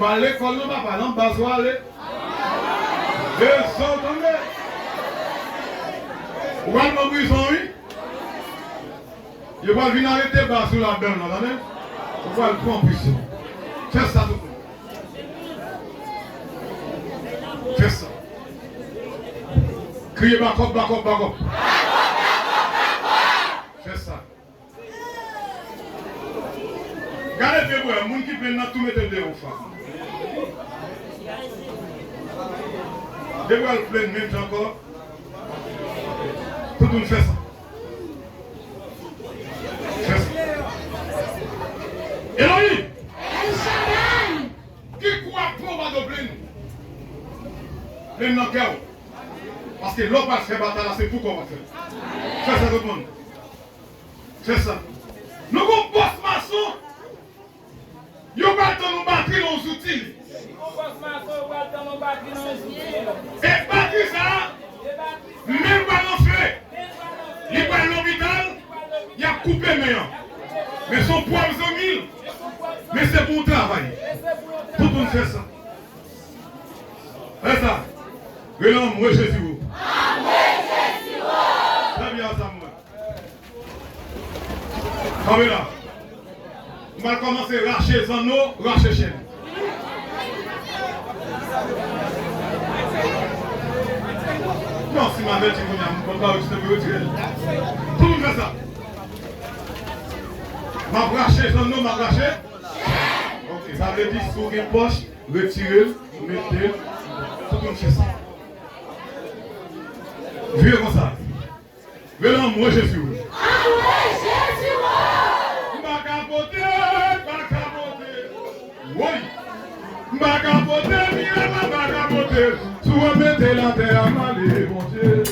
Par l'école, nous papa, non, pas aller. Descendez. Vous voyez mon brison, oui? Je vais venir arrêter bas sur la donne, attendez? Vous voyez le point puissant. Fais ça tout le monde. Fais ça. Criez backup, backup, backup. Fais ça. Regardez bien, les gens qui viennent tout mettre de haut. Dès que vous plein même encore, tout le monde fait ça. Fais ça. Elohim! Qui croit pour va de plein? Plein dans le cœur. Parce que l'autre va faire bataille, c'est tout qu'on va faire. Fais ça tout le monde. Fais ça. Nous avons boss maçon. Yo battre nous battre nos outils. Et battre ça, même pas dans feu. Il va à l'hôpital, il a coupé meilleur. Mais son poids est 1000. Mais c'est pour travail. Tout le monde fait ça. C'est ça. Renom, moi Jésus. Très bien ça, moi. Comme là. On va commencer à racher Zano, racher chien. Non, si ma belle, tu ne peux pas retirer. Tout le monde fait ça. Ma racher Zano, ma racher. Ok, ça veut dire sur une poche, retirer, mettez. Tout le monde fait ça. Vieux comme ça. Venons, moi Jésus. Oui. Bagabote, mira bagabote. Soit mettez la terre à maler, mon Dieu.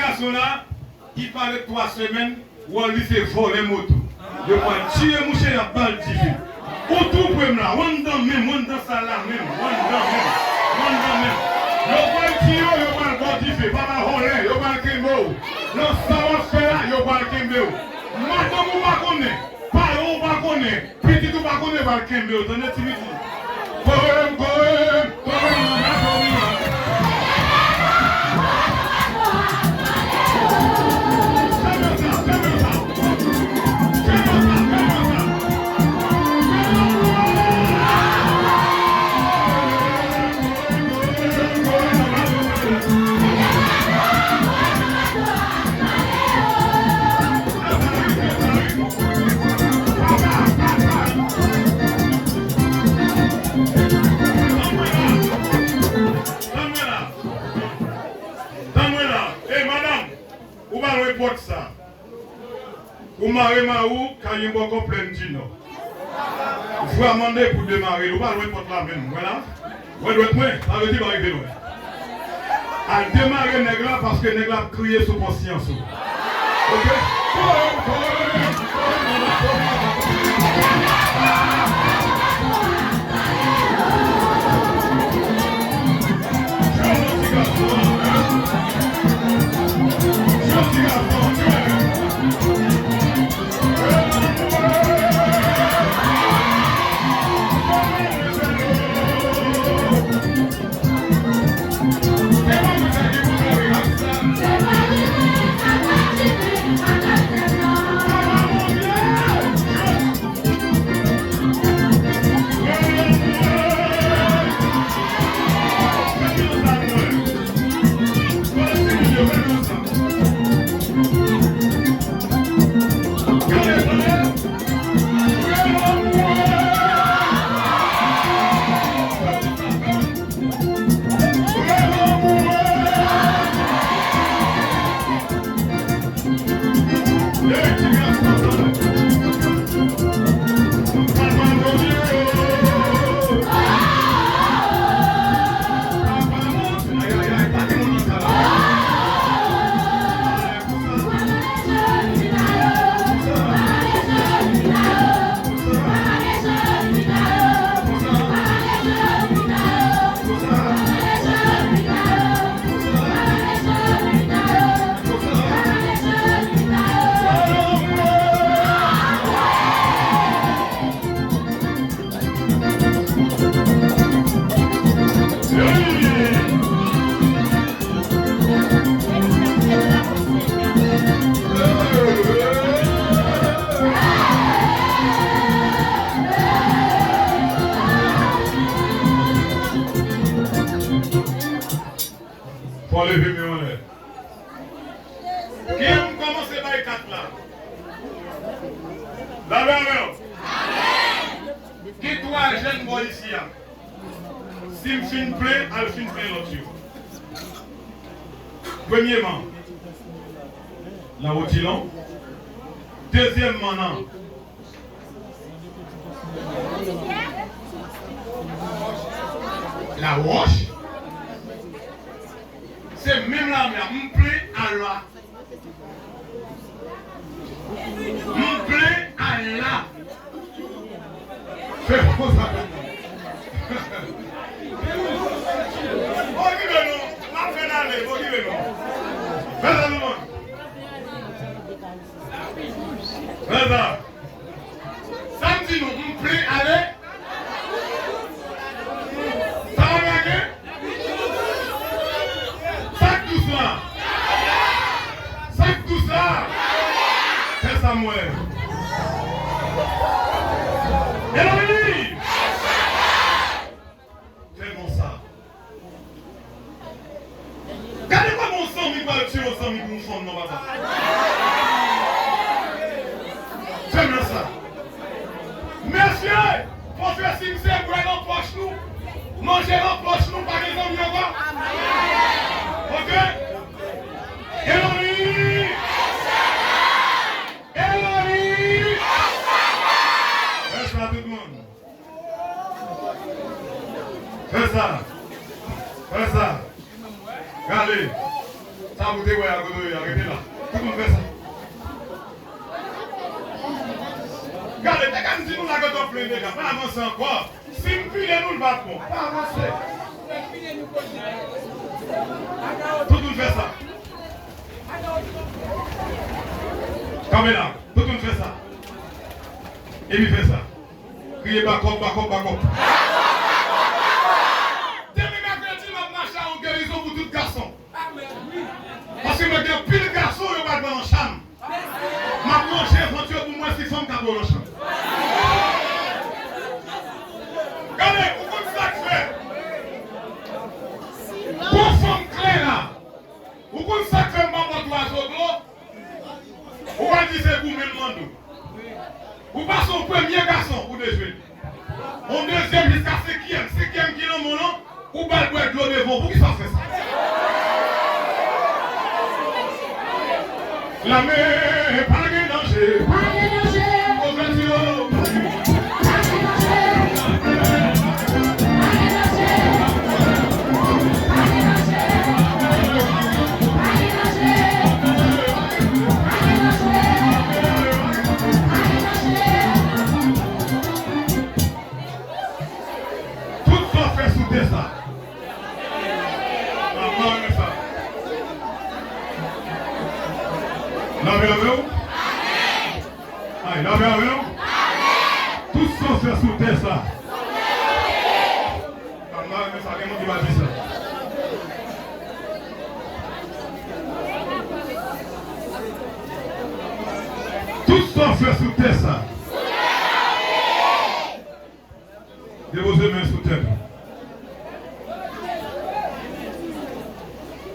garçon là, il parlait 3 semaines, où lui s'est volé moto. Je vais tirer mon chien à balle tifé. Autour pour moi là, on dans même, on dans ça là même, on dans même. Je vais tirer, je vais le balle tifé, pas ma volée, je vais le kembo. Non, ça va faire là, je vais le kembo. Madame ou pas connaît, parle ou pas connaît, petit ou pas connaît, va le kembo. Tenez, timide. Poème. Ça. Vous marrez Maou, quand il y a encore plein de dino. Il faut amender pour démarrer. Vous parlez de la même. Voilà. Vous doit être moins. Ça veut dire arriver loin. À démarrer Négla parce que Négla a crié sous conscience. Ok? Pour lever mes honneurs. Qui aime commencer par les 4 là? D'abord, qui toi, jeune boy ici? Si je fin plein, elle fin plein l'autre. Premièrement, la rotilon. Deuxièmement, non. La roche. C'est même la mer, me plaît à la. Me plaît à la. C'est pour ça. Occupez-nous, la finale, occupez-nous. Fais-le le monde. Fais-le. Samedi, nous, me plaît à la. Ça va gagner? Sac tout ça. C'est Samuel. Elohim. C'est bon ça. Regardez pas mon sang, il va le tuer au sang, il va le fondre, non, papa. J'aime ça. Messieurs, pour faire cimetière, pour aller en poche nous, manger en poche nous, par exemple, il y a pas. Ok? Elohim! Elohim! Fais ça tout le monde. Fais ça. Fais ça. Regardez. Ça vous dévoilez à côté, arrêtez là. Tout le monde fait ça. Regardez, dès qu'on dit nous la gâteau plein de gars, pas avancer encore. Si nous pilons, nous le battons. Pas avancer. Tout le monde fait ça. Caméra, tout le monde fait ça. Et lui fait ça. Criez backup. Demain mercredi, je vais marcher en guérison pour tout garçon. Parce que je suis pile de garçons, je vais dans la chambre. Je vais manger pour moi si femme qui a dans la chambre. Regardez, pourquoi ça fait? Pour femme claire là, pourquoi ça fait maman d'oiseau blanc? Pourquoi dire c'est vous même mando? Vous passez au premier garçon pour déjeuner. Au deuxième jusqu'à cinquième qui est dans mon nom, vous allez boire de l'eau devant. Pour qui ça fait ça? La mer, pas de danger. Pas de danger. Tous sont faits sous terre ça. Tous sont faits sous terre ça. Déposez mains sous terre.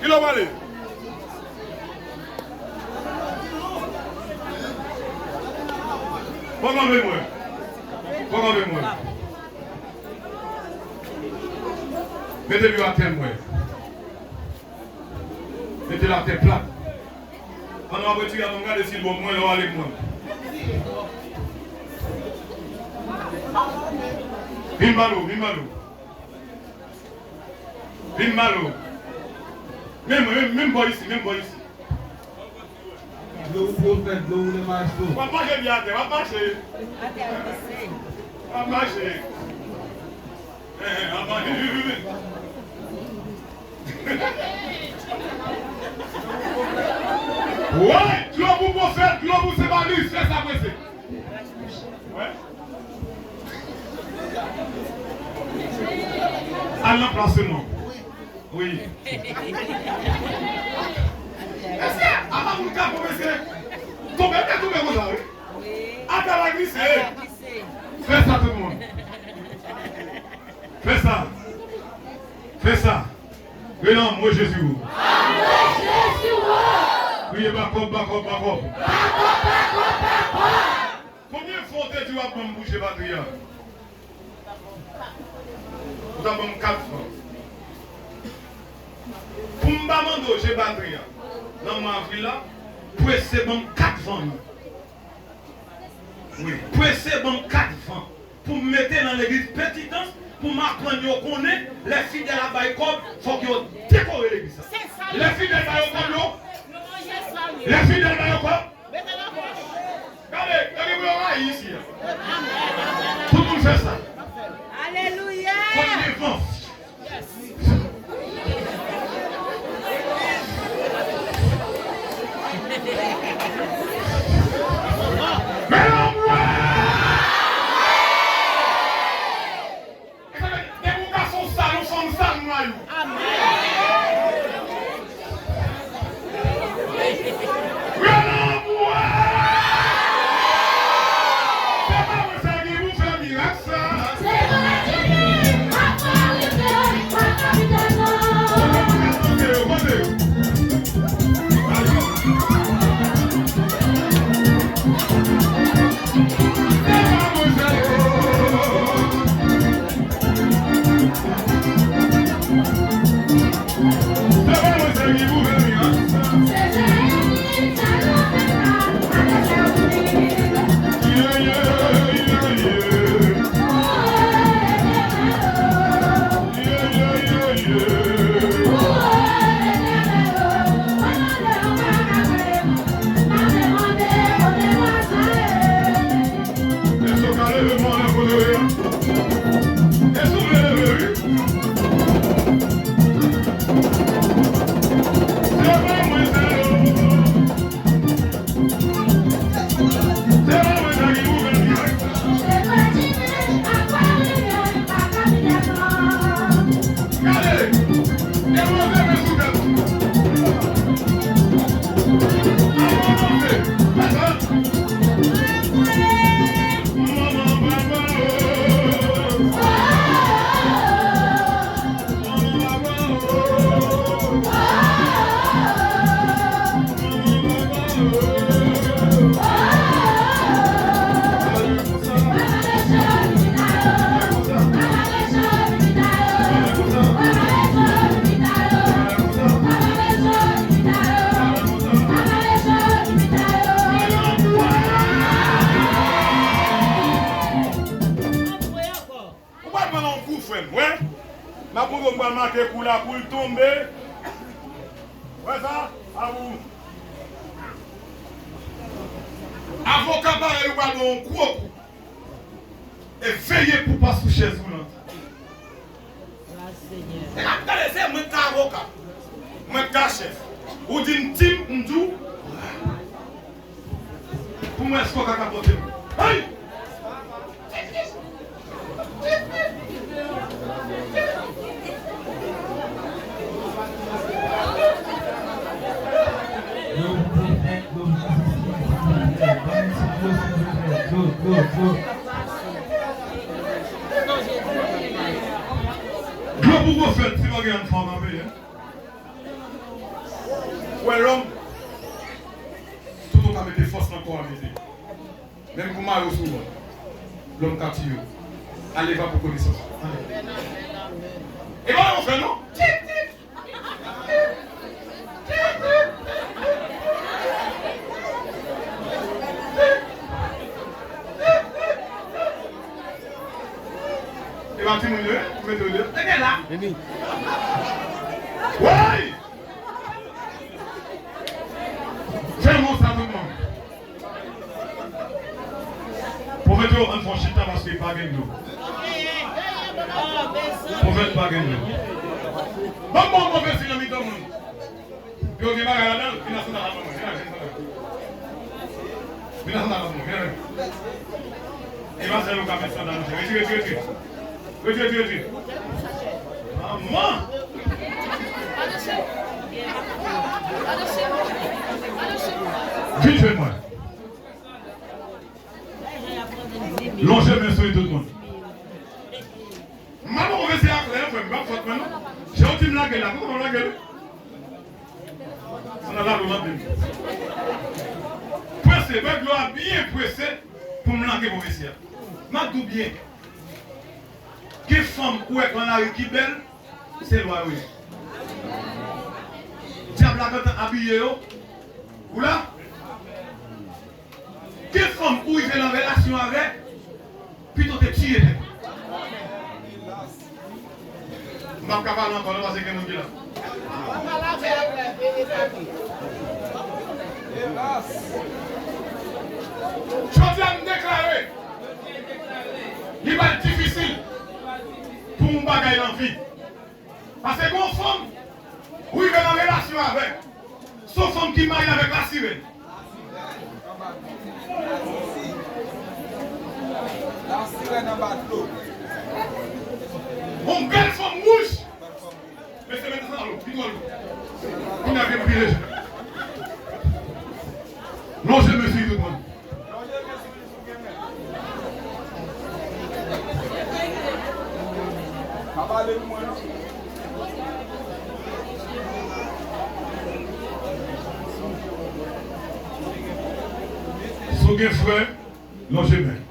Qui l'a valé? Regardez-moi. Mettez-lui à terre, moi. Mettez la tête plate. On va retirer à mon gars de s'il va moins là avec moi. Bimbalo. Même pas ici. L'eau prophète, l'eau le maestro. On va marcher bien, on va marcher. Ouais, tu l'as pour prophète, tu l'as pour sébalus, c'est ça pressé. Ouais. À l'emplacement. Oui. Est-ce que, avant vous faire commencer, tomber comme ça, oui? Attends la glisser. Fais ça tout le monde. Fais ça. Venons, moi Jésus. Priez backup. Combien de fois tu vas me bouger batterie? Vous avez 4 fois. Pour me demander, j'ai batterie. Dans ma vie là, pour essayer de 4 vents. Oui, pour essayer de 4 vents. Pour me mettre dans l'église pétitance, pour m'apprendre à connaître les fidèles à Baïkop, il faut qu'ils décorent l'église. Les fidèles à Baïkop, les fidèles à Baïkop. Regardez, regardez ici. Tout le monde fait ça. Alléluia. Comme les vents. Mais non, moi! Les bons garçons sales, nous sommes sales, nous. Amen. Mais non, moi! C'est pas vous ça qui vous fait miracle, ça. C'est mon Dieu, papa, Pour la poule tomber. Ouais, ça, à vous. Avocat, pareil, ou pas, un gros coup. Et veillez pour pas sous chaise ou non. Regardez, c'est moi qui avocat. Moi qui chef. Ou d'une team, m'dou. Pour moi, est-ce qu'on a capoté? Aïe! Pour vous faire, si vous avez une femme à payer. Ouais, l'homme, tout le monde a mis des forces encore à m'aider. Même pour moi, souvent, l'homme qui a tué. Allez, va pour connaissance. Et voilà, on fait, non? Et va tu me mettez le t'es là. Ouais. Fais-moi ça tout le monde. Pour mettre en franchita parce qu'il n'y a pas de l'eau. Pour mettre pas de l'eau. Bon, mauvais si l'ami tout le monde. Puis on dit pas là-dedans, il n'a pas de l'eau. Il n'a pas de l'eau. Il va se faire le café ça dans le jeu. Retire. Maman! Vite fais-moi. Longez mes souhaits tout le monde. Maman, on va essayer à faire un peu maintenant. J'ai oublié de la gueule là. Comment on la gueule? On a là le lendemain. Pressé, ben gloire bien pressé pour me languer mon messieurs. M'a tout bien. Quelle femme ou est dans la rue qui belle, c'est loi oui. Diable la quand habillé ou là? Quelle femme où il fait en relation avec, plutôt te tirer. Je ne vais pas parler encore, parce que je suis là. Je viens de déclarer. Il va être difficile pour mon bagage en vie. Parce que mon femme, où il est en relation avec, sauf femme qui marie avec la sirène. La sirène en bas de l'eau. Mon belle femme rouge. Mais c'est maintenant dans l'eau, il doit l'eau. Il n'a rien pris les gens. Non, je me suis tout le monde. Son frère, non, je mets.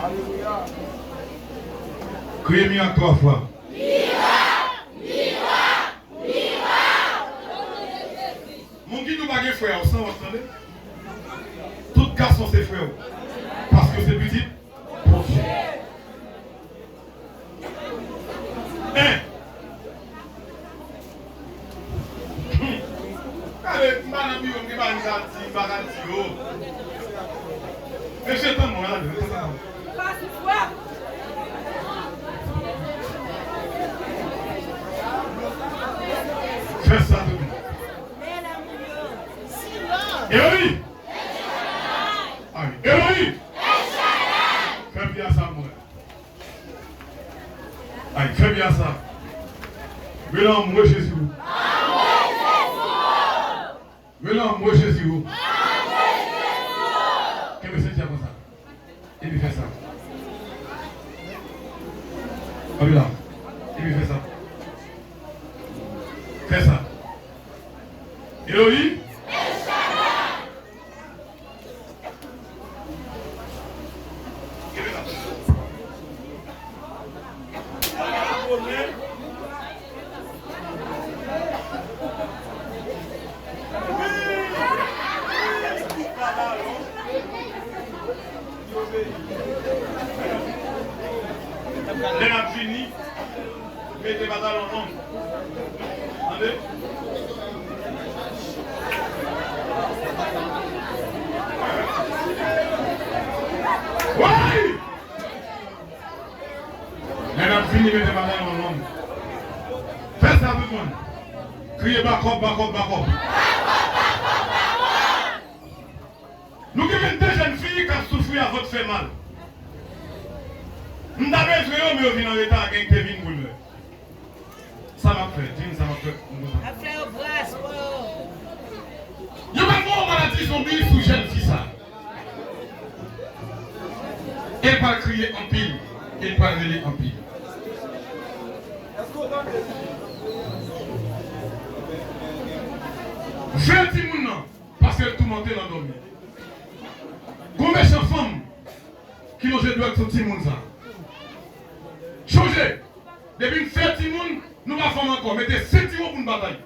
Alléluia. Criez à 3 fois. Mon guide ou pas de frère, vous entendez? Tout garçon c'est frère. Parce que c'est petit. Allez, madame, on va nous mais c'est un moment là. Fais ça de nous. Elohim. Elohim. Fais bien ça, moi. Aïe. fais bien ça. Maintenant, moi Jésus. Maintenant, moi Jésus. Qu'est-ce que c'est comme ça? Et puis fait ça. Ah oui là. Et puis fait ça. Fais ça. Elohim. Les a fini, mettez pas dans le nom. Attendez. Oui! Les a fini, mettez pas dans le nom. Faites ça tout le monde. Criez backup, backup, backup. Nous avons deux jeunes filles qui ont souffert à votre fait mal. Nous avons besoin de me venir en état avec Kevin Boulmer. Ça m'a fait, Jim, ça m'a fait. A fait au bras, il y a pas de maladie zombie sous jeune fille ça. Elle va crier en pile, elle va râler en pile. Je dis mon nom, parce qu'elle tout monté dans le dormi. Combien de femmes qui n'ont pas de petit monde ça? Changer. Depuis une fête, nous ne faisons encore. Mettez 7 jours pour une bataille.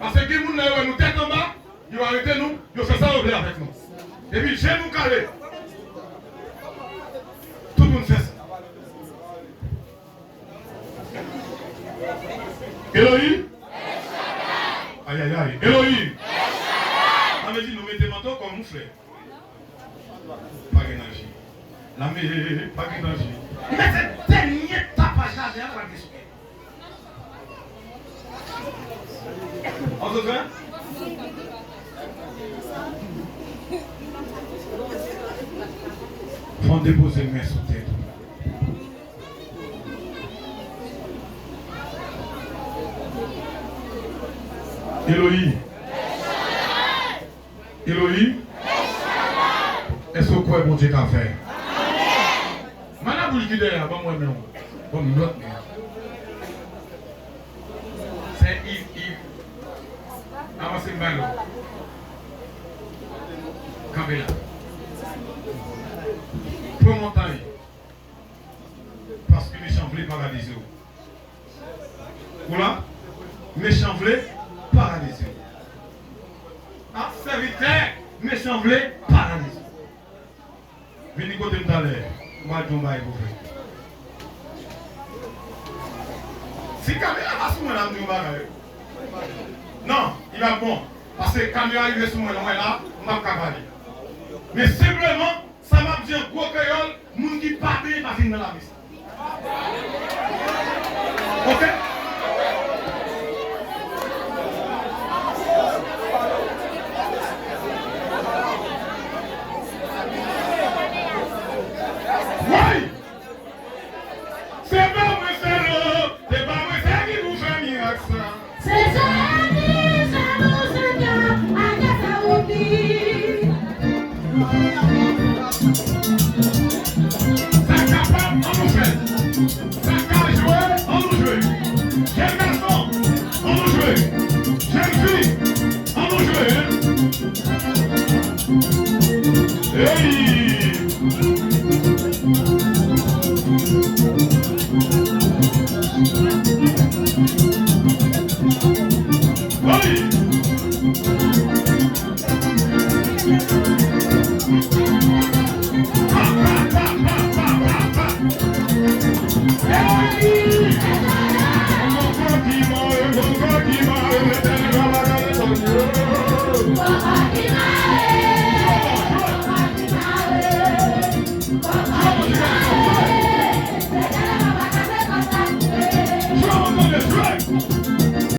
Parce que les gens qui nous tête en bas, ils vont arrêter nous, ils vont faire ça avec nous. Et puis, j'ai nous calé. Tout le monde fait ça. Elohim. Aïe aïe aïe. Elohim. On me dit, nous mettons manteau comme nous frères. Pas d'énergie. La mais pas d'énergie. Mais c'est dernier tapage là, bien pour discuter. On se fait? Faut déposer les mains sur tête. Elohim. Elohim. Est-ce que quoi bon Dieu qu'a fait? Maintenant vous le dites là, bon moi non. Bon l'autre. C'est Yves. Avancez le ballon. Campé là. Pour montagne. Parce que méchant voulait paralyser. Voilà. Méchant voulait paralyser. Ah, serviteur, méchant voulait paralyser. Venez côté de l'air. Moi, je vais vous faire. Si caméra va sur moi, là, je vais. Non, il va bon. Parce que quand il arrive sur moi, là, on va cavaler. Mais simplement, ça m'a dit un gros créole, moun qui pas bien, va finir dans la mise. Ok?